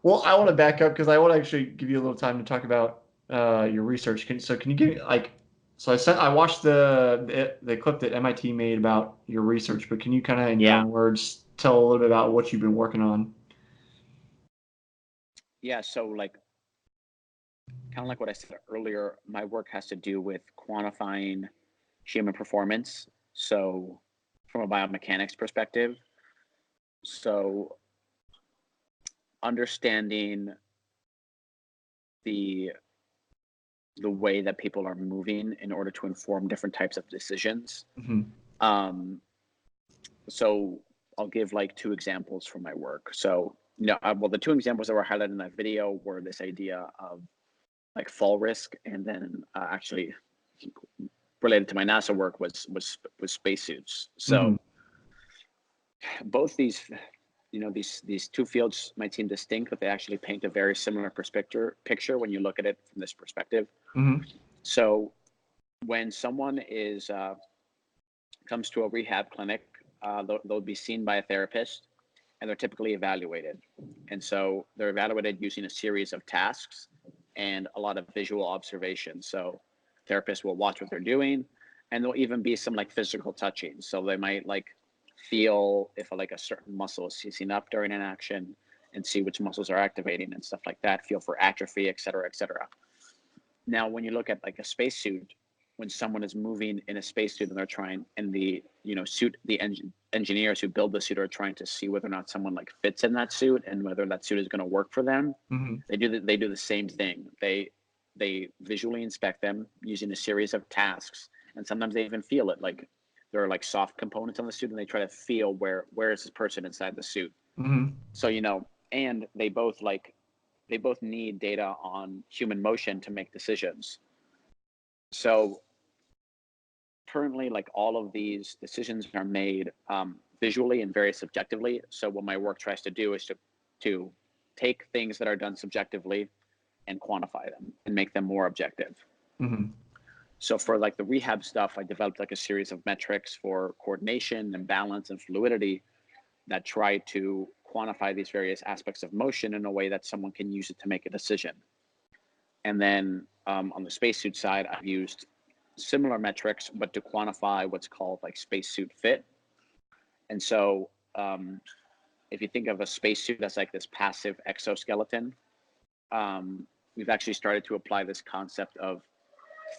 Well, I want to back up because I want to actually give you a little time to talk about your research. Can you give me like so I watched the clip that MIT made about your research, but can you kind of in your Yeah. own words tell a little bit about what you've been working on? Yeah. So like kind of like what I said earlier, my work has to do with quantifying human performance. So from a biomechanics perspective, so understanding the the way that people are moving in order to inform different types of decisions. Hmm. Um, so I'll give like two examples from my work. So well, the two examples that were highlighted in that video were this idea of like fall risk, and then actually related to my NASA work was spacesuits. Hmm. So both these, these two fields might seem distinct, but they actually paint a very similar picture when you look at it from this perspective. Hmm. So when someone comes to a rehab clinic, they'll be seen by a therapist, and they're typically evaluated. And so they're evaluated using a series of tasks and a lot of visual observation. So therapists will watch what they're doing, and there'll even be some like physical touching. So they might like feel if like a certain muscle is seizing up during an action and see which muscles are activating and stuff like that, feel for atrophy, et cetera, et cetera. Now, when you look at like a spacesuit, when someone is moving in a spacesuit and they're trying, and the suit, the engineers who build the suit are trying to see whether or not someone like fits in that suit and whether that suit is going to work for them. Hmm. They do the same thing. They visually inspect them using a series of tasks, and sometimes they even feel it. Like there are like soft components on the suit, and they try to feel where is this person inside the suit. Hmm. So and they both need data on human motion to make decisions. So currently, like all of these decisions are made visually and very subjectively. So what my work tries to do is to take things that are done subjectively and quantify them and make them more objective. Hmm. So for like the rehab stuff, I developed like a series of metrics for coordination and balance and fluidity that try to quantify these various aspects of motion in a way that someone can use it to make a decision. And then on the spacesuit side, I've used similar metrics, but to quantify what's called like spacesuit fit. And so if you think of a spacesuit as like this passive exoskeleton, we've actually started to apply this concept of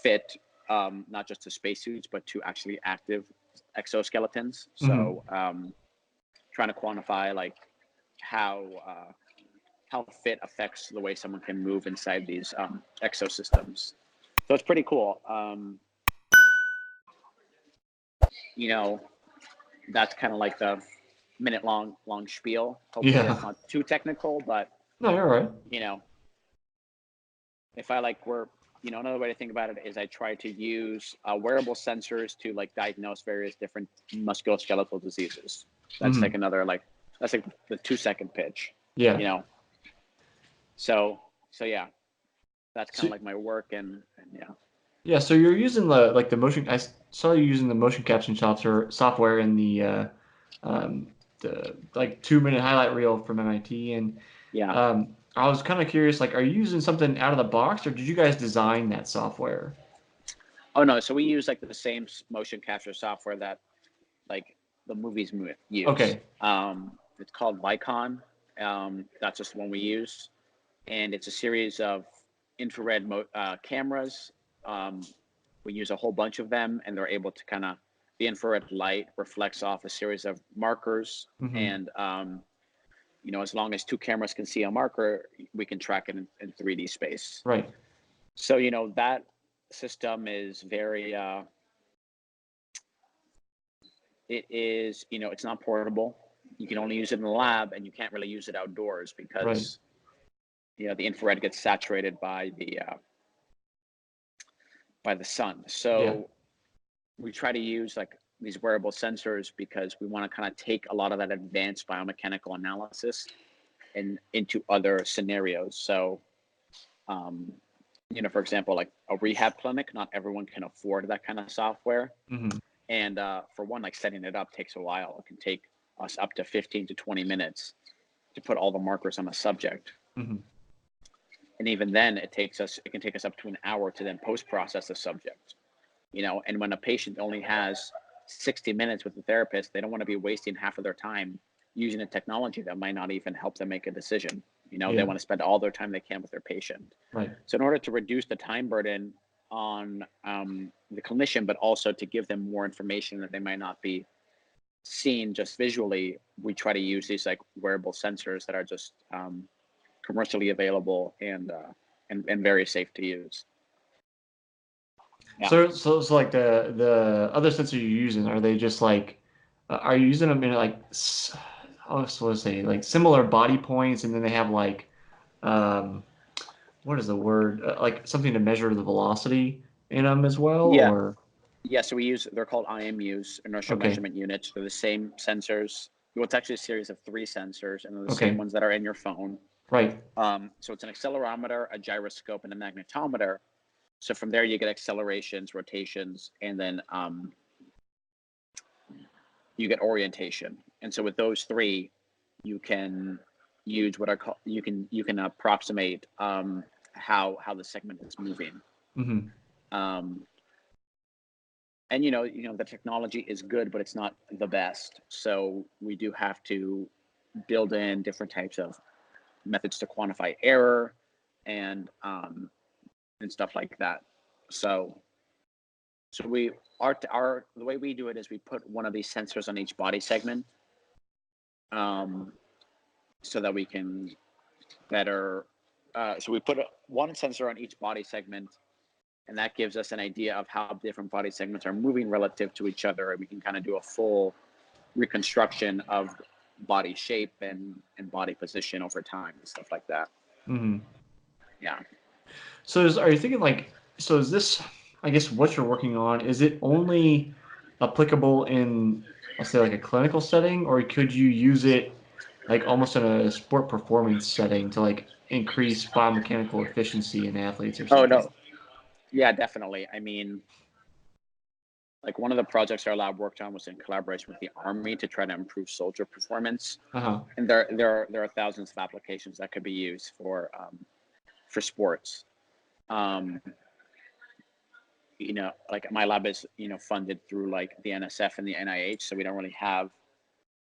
fit, not just to spacesuits, but to actually active exoskeletons. Hmm. So trying to quantify like how how fit affects the way someone can move inside these exosystems. So it's pretty cool. You know, that's kind of like the minute long spiel. Hopefully, that's Yeah. not too technical, but No, you're all right. you know, if I like were another way to think about it is I try to use wearable sensors to like diagnose various different musculoskeletal diseases. That's like Hmm. another like that's like the 2 second pitch, Yeah. you know. So yeah, that's kind So of like my work and yeah. yeah, so you're using the motion. Saw you using the motion caption software in the like 2 minute highlight reel from MIT, and Yeah. I was kind of curious, like, are you using something out of the box, or did you guys design that software? Oh no, so we use like the same motion capture software that like the movies use. Okay. It's called Vicon. That's just the one we use, and it's a series of infrared cameras. Um, we use a whole bunch of them, and they're able to kind of the infrared light reflects off a series of markers, Hmm. and as long as two cameras can see a marker, we can track it in 3D space. Right. So that system is very it is it's not portable. You can only use it in the lab, and you can't really use it outdoors Right. because the infrared gets saturated by the sun. Yeah. So we try to use like these wearable sensors because we want to kind of take a lot of that advanced biomechanical analysis and into other scenarios. So um, for example, like a rehab clinic, not everyone can afford that kind of software. Hmm. And for one, like setting it up takes a while. It can take us up to 15 to 20 minutes to put all the markers on a subject. Mm-hmm. And even then, it can take us up to an hour to then post-process the subject. And when a patient only has 60 minutes with the therapist, they don't want to be wasting half of their time using a technology that might not even help them make a decision. They Yeah. want to spend all their time they can with their patient. Right. So in order to reduce the time burden on the clinician, but also to give them more information that they might not be seeing just visually, we try to use these like wearable sensors that are just commercially available and very safe to use. Yeah. So like the other sensors you're using, are they just like, are you using them in like, I was supposed to say like similar body points, and then they have like, um, what is the word? Like something to measure the velocity in them as well, Yeah. or Yeah. So they're called IMUs, inertial okay, measurement units. They're the same sensors. Well, it's actually a series of 3 sensors, and they're the same okay, ones that are in your phone. right, So it's an accelerometer, a gyroscope, and a magnetometer. So from there, you get accelerations, rotations, and then you get orientation. And so with those 3, you can use what are called you can approximate how the segment is moving. mm-hmm. Um, and the technology is good, but it's not the best. So we do have to build in different types of methods to quantify error and stuff like that. So our the way we do it is we put one of these sensors on each body segment, um, so that we can better. So we put one sensor on each body segment, and that gives us an idea of how different body segments are moving relative to each other, and we can kind of do a full reconstruction of body shape and body position over time and stuff like that. Mm-hmm. Yeah. So are you thinking like, so is this, I guess what you're working on, is it only applicable in, let's say like a clinical setting, or could you use it like almost in a sport performance setting to like increase biomechanical efficiency in athletes or Oh something? no. Yeah, definitely. I mean, like one of the projects our lab worked on was in collaboration with the Army to try to improve soldier performance. Uh-huh. And there are thousands of applications that could be used for sports. Um, like my lab is funded through like the NSF and the NIH, so we don't really have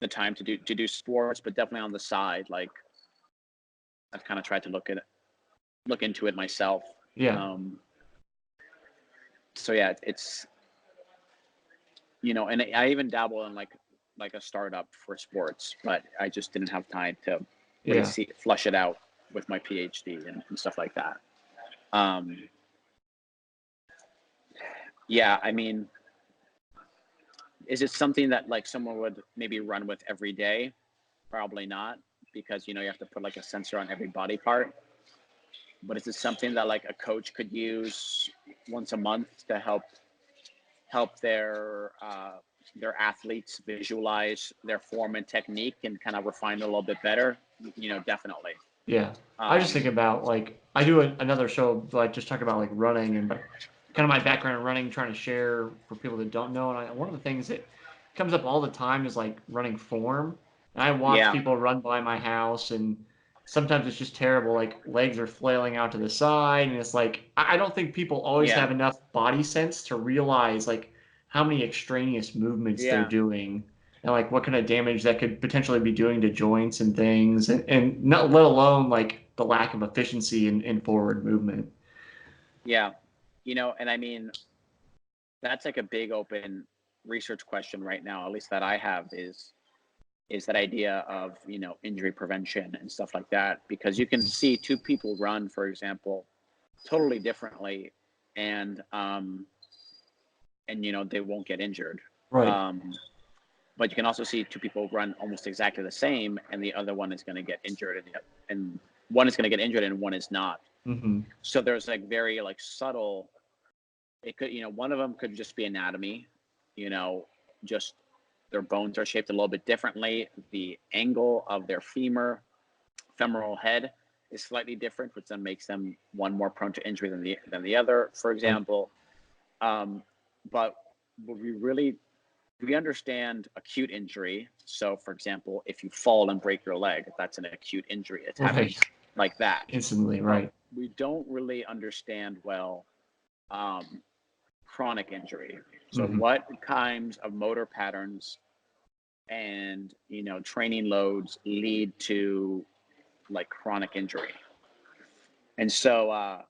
the time to do sports, but definitely on the side, like I've kind of tried to look into it myself. Yeah. Um, so yeah, it's and I even dabble in like a startup for sports, but I just didn't have time to really Yeah. flush it out with my PhD and stuff like that. Um, yeah, I mean, is it something that like someone would maybe run with every day? Probably not, because you have to put like a sensor on every body part. But is it something that like a coach could use once a month to help their athletes visualize their form and technique and kind of refine it a little bit better? Definitely. Yeah. I just think Um, about like I do another show like just talk about like running and kind of my background in running, trying to share for people that don't know. And one of the things that comes up all the time is like running form. And I watch yeah, people run by my house, and sometimes it's just terrible. Like legs are flailing out to the side, and it's like I don't think people always yeah, have enough body sense to realize like how many extraneous movements they're yeah, doing and like what kind of damage that could potentially be doing to joints and things, and not let alone like the lack of efficiency in forward movement. yeah. And I mean, that's like a big open research question right now, at least that I have, is that idea of injury prevention and stuff like that, because you can see two people run, for example, totally differently, and they won't get injured. Right. um, but you can also see two people run almost exactly the same, and the other one is going to get injured, and one is going to get injured and one is not. Mm-hmm. So there's like very like subtle, it could one of them could just be anatomy, you know just their bones are shaped a little bit differently, the angle of their femoral head is slightly different, which then makes them one more prone to injury than the other, for Right. example. um, but we understand acute injury. So for example, if you fall and break your leg, that's an acute injury. It's happening Right. like that. instantly, right? We don't really understand well chronic injury. So Hmm. what kinds of motor patterns and training loads lead to like chronic injury? And so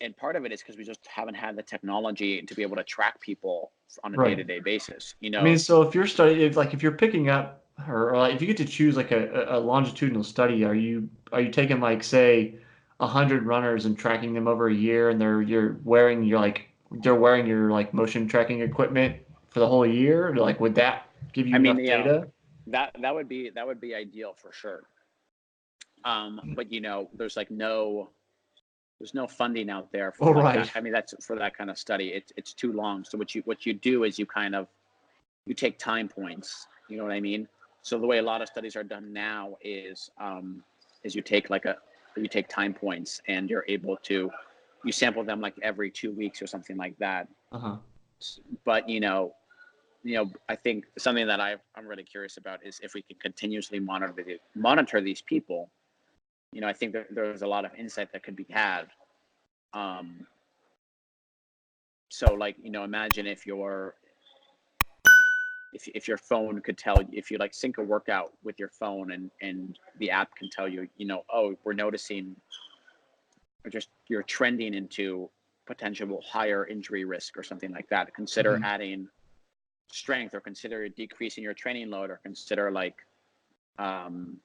and part of it is because we just haven't had the technology to be able to track people on a Right. day-to-day basis. I mean, so if you're studying, if you're picking up, or like if you get to choose like a longitudinal study, are you taking like say 100 runners and tracking them over a year, and they're wearing your like motion tracking equipment for the whole year? Or, like, would that give you I mean, enough data? that would be ideal for sure. But there's no funding out there for Oh, like that. right. I mean, that's for that kind of study. It's too long. So what you do is you take time points. You know what I mean? So the way a lot of studies are done now is you take time points and you're able to you sample them like every 2 weeks or something like that. Uh-huh. But I think something that I'm really curious about is if we can continuously monitor these people. I think that there's a lot of insight that could be had. Um, so like imagine if your phone could tell you, if you like sync a workout with your phone and the app can tell you, oh, we're noticing or just you're trending into potential higher injury risk or something like that. Consider Hmm. adding strength, or consider decreasing your training load, or consider like um,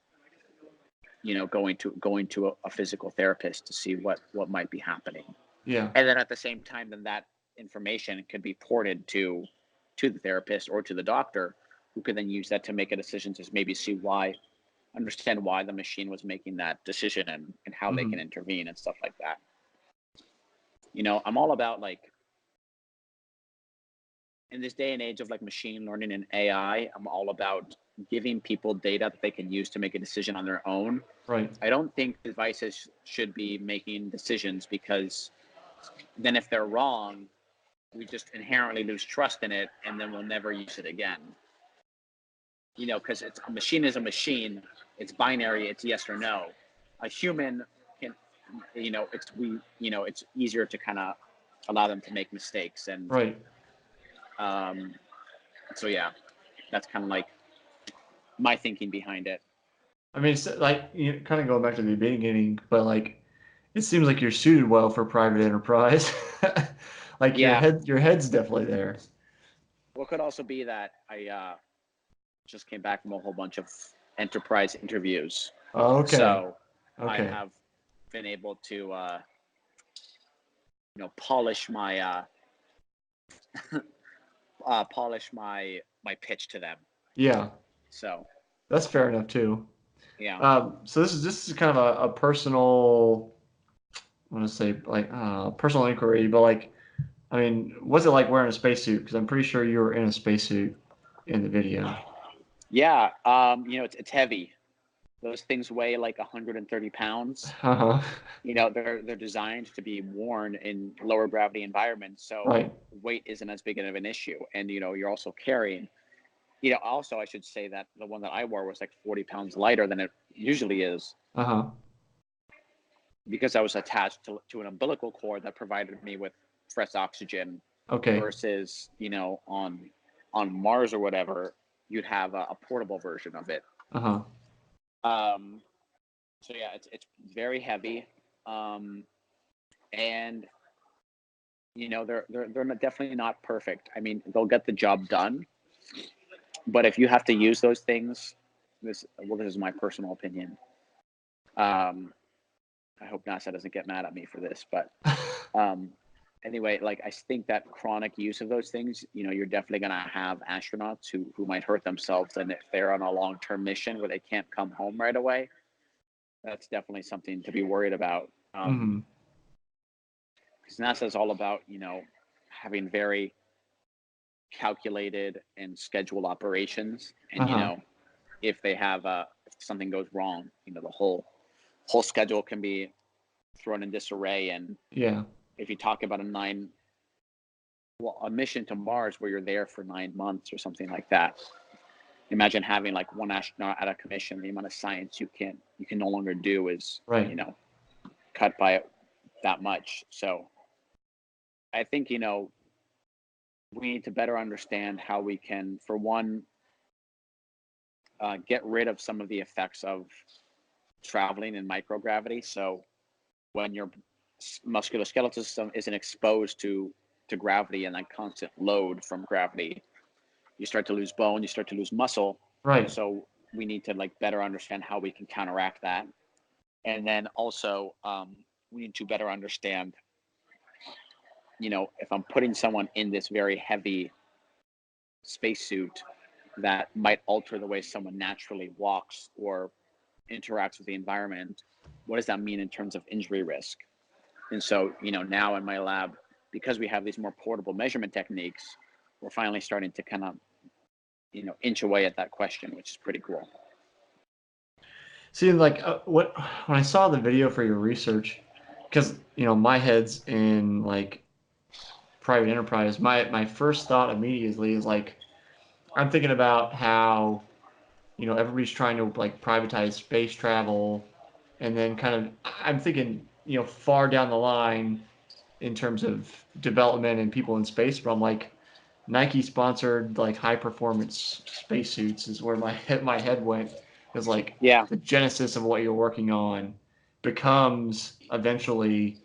going to a physical therapist to see what might be happening. Yeah. And then at the same time, then that information could be ported to the therapist or to the doctor, who could then use that to make a decision to maybe understand why the machine was making that decision, and how they Hmm. can intervene and stuff like that. I'm all about like, in this day and age of like machine learning and AI, I'm all about giving people data that they can use to make a decision on their own. Right. I don't think devices should be making decisions, because then if they're wrong, we just inherently lose trust in it, and then we'll never use it again. Because it's a machine is a machine. It's binary. It's yes or no. A human can, it's easier to kind of allow them to make mistakes, and Right. um, so yeah, that's kind of like my thinking behind it. I mean, it's like kind of going back to the beginning, but like it seems like you're suited well for private enterprise. Like Yeah. your head's definitely there. What could also be that I just came back from a whole bunch of enterprise interviews, Oh, okay. so I Okay. have been able to polish my pitch to them. Yeah, So that's fair enough too. yeah, So this is kind of a personal, I want to say like personal inquiry, but like, I mean, what's it like wearing a spacesuit? Because I'm pretty sure you were in a spacesuit in the video. yeah. It's heavy. Those things weigh like 130 pounds. Uh-huh. They're designed to be worn in lower gravity environments, so Right. weight isn't as big of an issue. And you're also carrying. Also, I should say that the one that I wore was like 40 pounds lighter than it usually is, Uh-huh. because I was attached to an umbilical cord that provided me with fresh oxygen, Okay. versus on Mars or whatever, you'd have a portable version of it. Uh-huh. Um, so yeah, it's very heavy, um, and they're definitely not perfect. I mean, they'll get the job done, but if you have to use those things, this is my personal opinion. Um, I hope NASA doesn't get mad at me for this, but um, anyway, like I think that chronic use of those things, you're definitely going to have astronauts who might hurt themselves, and if they're on a long-term mission where they can't come home right away, that's definitely something to be worried about. Hmm. Because NASA is all about having very calculated and scheduled operations, and Uh-huh. if something goes wrong, the whole schedule can be thrown in disarray. And Yeah. if you talk about a mission to Mars where you're there for 9 months or something like that, imagine having like one astronaut out of commission. The amount of science you can no longer do is, Right. cut by that much. So I think, we need to better understand how we can, for one, get rid of some of the effects of traveling in microgravity. So when your musculoskeletal system isn't exposed to gravity and that constant load from gravity, you start to lose bone, you start to lose muscle. Right. So we need to like better understand how we can counteract that. And then also we need to better understand, if I'm putting someone in this very heavy spacesuit that might alter the way someone naturally walks or interacts with the environment, what does that mean in terms of injury risk? And so, now in my lab, because we have these more portable measurement techniques, we're finally starting to kind of, inch away at that question, which is pretty cool. See, like when I saw the video for your research, because my head's in like private enterprise. My first thought immediately is like I'm thinking about how everybody's trying to like privatize space travel, and then kind of I'm thinking far down the line in terms of development and people in space. But I'm like Nike sponsored like high performance spacesuits is where my head went. Is like Yeah. the genesis of what you're working on becomes eventually.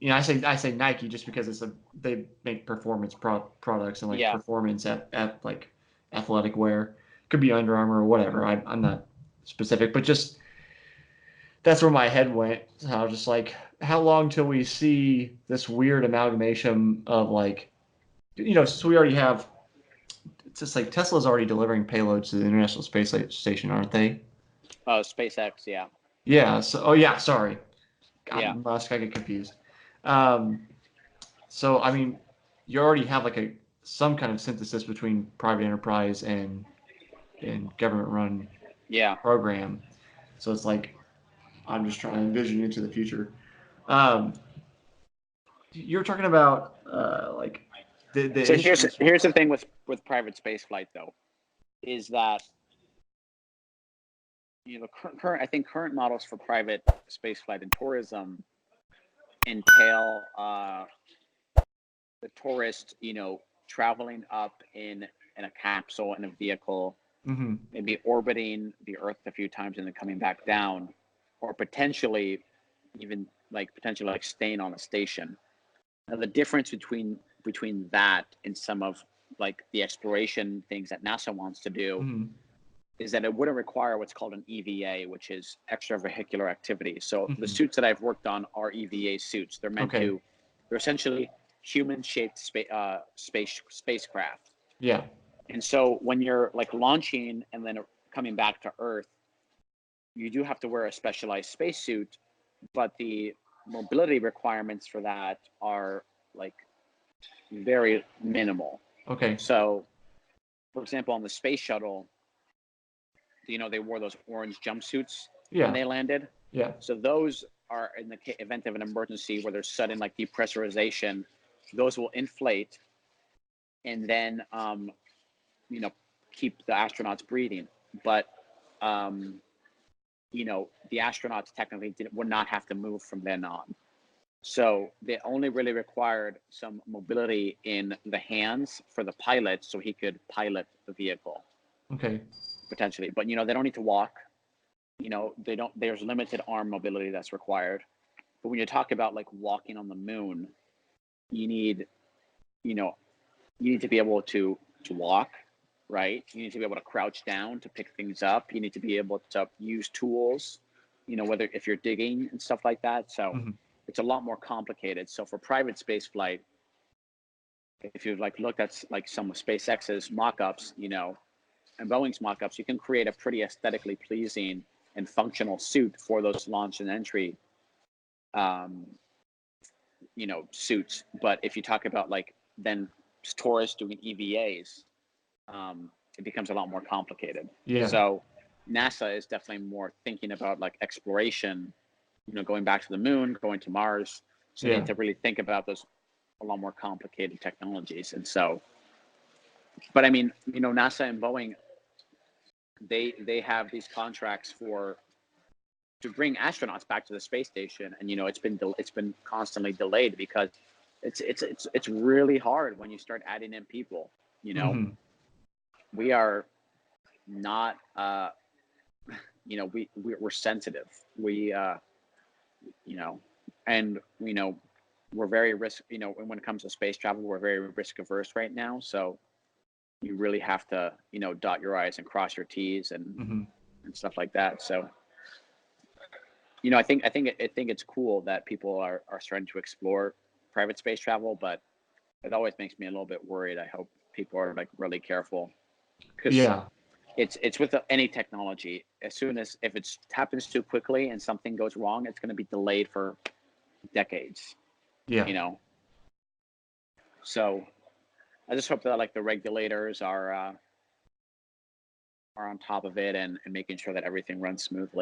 I say Nike just because they make performance products and like Yeah. performance at like athletic wear. Could be Under Armour or whatever. I'm not specific, but just that's where my head went. So I was just like, how long till we see this weird amalgamation of like, since we already have, it's just like Tesla's already delivering payloads to the International Space Station, aren't they? SpaceX. Yeah. Yeah. So, oh yeah, sorry. Yeah. Musk, I get confused. Um, so I mean, you already have like some kind of synthesis between private enterprise and government run Yeah. program. So it's like I'm just trying to envision into the future. Um, you're talking about like the So here's issues. here's the thing with private space flight though, is that current I think current models for private space flight and tourism entail the tourist, traveling up in a capsule in a vehicle, Hmm. maybe orbiting the Earth a few times and then coming back down, or potentially like staying on a station. Now, the difference between that and some of like the exploration things that NASA wants to do Hmm. is that it wouldn't require what's called an EVA, which is extravehicular activity. So the Hmm. suits that I've worked on are EVA suits. Okay. They're essentially human-shaped spacecraft. Yeah. And so when you're like launching and then coming back to Earth, you do have to wear a specialized spacesuit, but the mobility requirements for that are like very minimal. Okay. So, for example, on the space shuttle, they wore those orange jumpsuits when Yeah. they landed. Yeah. So those are in the event of an emergency where there's sudden like depressurization, those will inflate and then keep the astronauts breathing. But the astronauts technically would not have to move from then on. So they only really required some mobility in the hands for the pilot so he could pilot the vehicle Okay. potentially. But they don't need to walk. There's limited arm mobility that's required. But when you talk about like walking on the moon, you need, you know, you need to be able to walk, right? You need to be able to crouch down to pick things up. You need to be able to use tools, whether if you're digging and stuff like that. So Hmm. it's a lot more complicated. So for private space flight, if you've like looked at like some of SpaceX's mock-ups, and Boeing's mock-ups, you can create a pretty aesthetically pleasing and functional suit for those launch and entry um, suits. But if you talk about like then tourists doing EVAs, it becomes a lot more complicated. Yeah. So NASA is definitely more thinking about like exploration, going back to the moon, going to Mars. So they Yeah. need to really think about those a lot more complicated technologies. And so, but I mean, NASA and Boeing they have these contracts to bring astronauts back to the space station, and it's been constantly delayed because it's really hard when you start adding in people. Mm-hmm. We are not we're sensitive. We and we're very risk. When it comes to space travel, we're very risk averse right now. So you really have to dot your I's and cross your T's Mm-hmm. and stuff like that. So I think it's cool that people are starting to explore private space travel, but it always makes me a little bit worried. I hope people are like really careful because Yeah. it's with any technology. As soon as if it happens too quickly and something goes wrong, it's going to be delayed for decades. Yeah. You know, so I just hope that like the regulators are on top of it and making sure that everything runs smoothly.